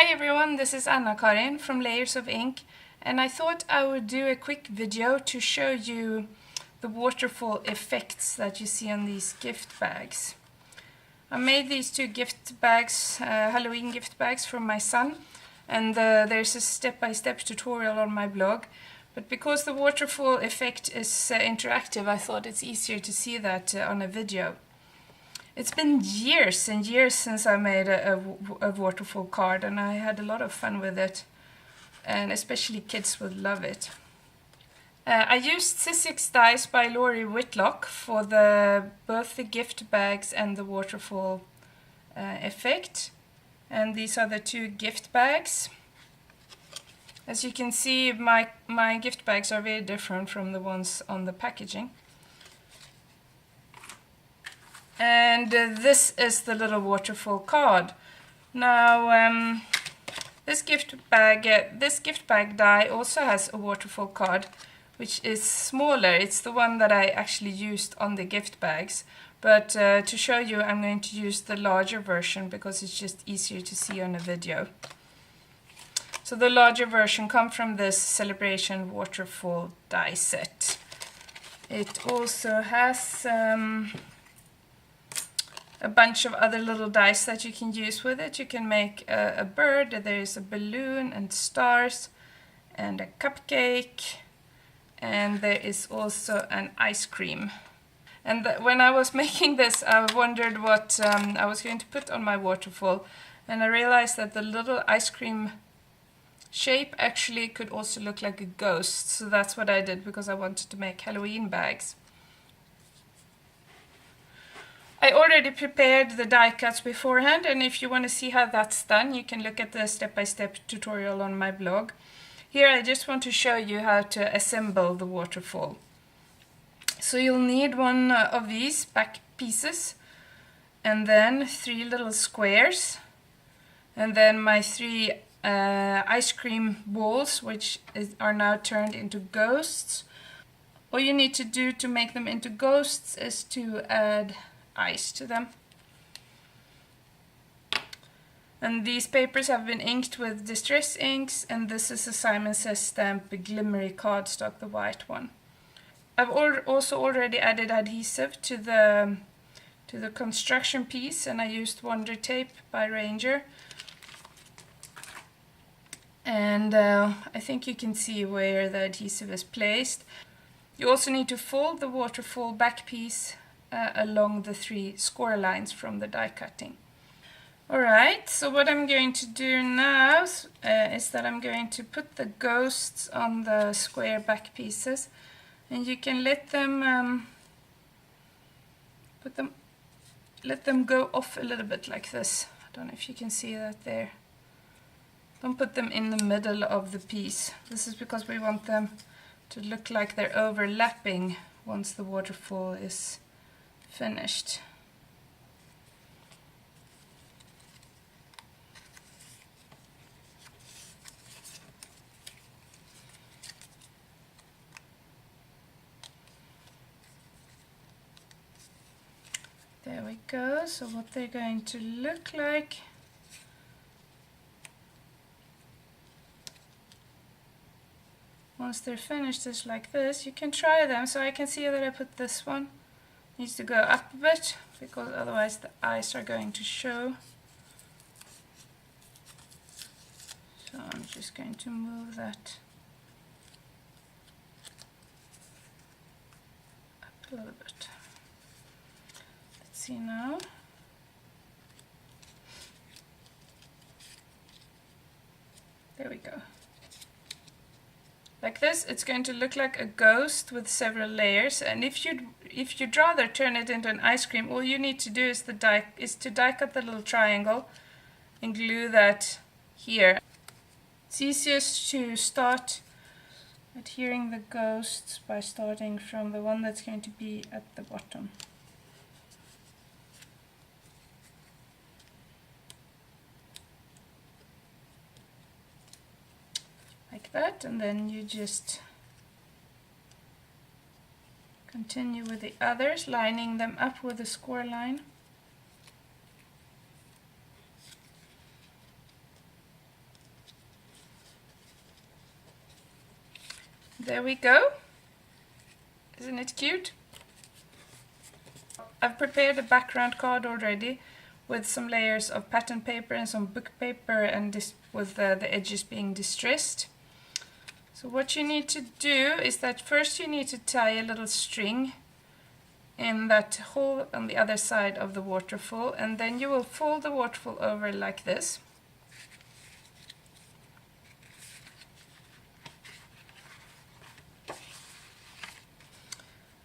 Hi everyone, this is Anna-Karin from Layers of Ink, and I thought I would do a quick video to show you the waterfall effects that you see on these gift bags. I made these two gift bags, Halloween gift bags for my son, and there's a step-by-step tutorial on my blog. But because the waterfall effect is interactive, I thought it's easier to see that on a video. It's been years and years since I made a waterfall card, and I had a lot of fun with it, and especially kids would love it. I used Sizzix dies by Lori Whitlock for both the gift bags and the waterfall effect, and these are the two gift bags. As you can see, my gift bags are very different from the ones on the packaging. And this is the little waterfall card. Now, this gift bag die also has a waterfall card, which is smaller. It's the one that I actually used on the gift bags. But to show you, I'm going to use the larger version because it's just easier to see on a video. So the larger version comes from this Celebration Waterfall die set. It also has a bunch of other little dice that you can use with it. You can make a bird, there is a balloon and stars and a cupcake, and there is also an ice cream. And when I was making this, I wondered what I was going to put on my waterfall, and I realized that the little ice cream shape actually could also look like a ghost, so that's what I did because I wanted to make Halloween bags. I already prepared the die cuts beforehand, and if you want to see how that's done, you can look at the step-by-step tutorial on my blog. Here I just want to show you how to assemble the waterfall. So you'll need one of these back pieces, and then 3 little squares, and then my 3 ice cream balls, which are now turned into ghosts. All you need to do to make them into ghosts is to add ice to them. And these papers have been inked with distress inks, and this is a Simon Says stamp glimmery cardstock, the white one. I've also already added adhesive to the construction piece, and I used Wonder Tape by Ranger. And I think you can see where the adhesive is placed. You also need to fold the waterfall back piece along the 3 score lines from the die cutting. Alright, so what I'm going to do now is that I'm going to put the ghosts on the square back pieces, and you can let them go off a little bit like this. I don't know if you can see that there. Don't put them in the middle of the piece. This is because we want them to look like they're overlapping once the waterfall is finished. There we go. So what they're going to look like. Once they're finished is like this. You can try them. So I can see that I put this one. Needs to go up a bit because otherwise the eyes are going to show. So I'm just going to move that up a little bit. Let's see now. There we go. Like this, it's going to look like a ghost with several layers, and if you'd rather turn it into an ice cream, all you need to do is to die cut the little triangle and glue that here. It's easiest to start adhering the ghosts by starting from the one that's going to be at the bottom. Like that, and then you just continue with the others, lining them up with a score line. There we go. Isn't it cute? I've prepared a background card already with some layers of pattern paper and some book paper, and this with the edges being distressed. So what you need to do is that first you need to tie a little string in that hole on the other side of the waterfall, and then you will fold the waterfall over like this.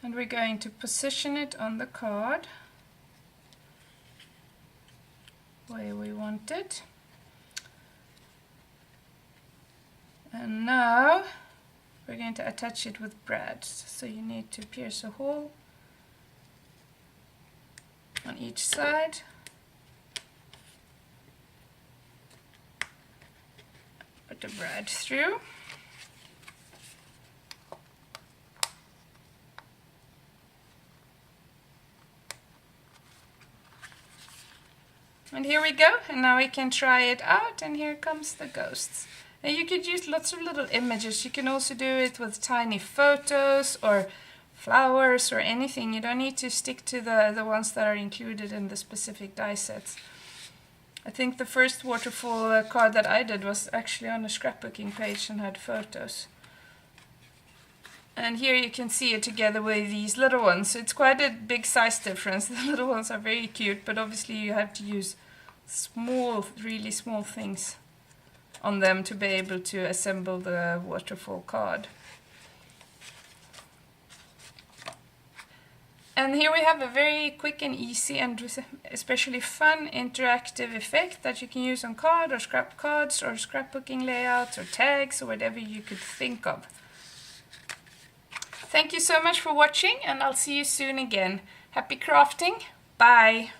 And we're going to position it on the card where we want it. And now we're going to attach it with brads. So you need to pierce a hole on each side. Put the brad through. And here we go, and now we can try it out, and here comes the ghosts. And you could use lots of little images. You can also do it with tiny photos or flowers or anything. You don't need to stick to the ones that are included in the specific die sets. I think the first waterfall card that I did was actually on a scrapbooking page and had photos. And here you can see it together with these little ones. It's quite a big size difference. The little ones are very cute, but obviously you have to use small, really small things on them to be able to assemble the waterfall card. And here we have a very quick and easy and especially fun interactive effect that you can use on card or scrap cards or scrapbooking layouts or tags or whatever you could think of. Thank you so much for watching, and I'll see you soon again. Happy crafting. Bye.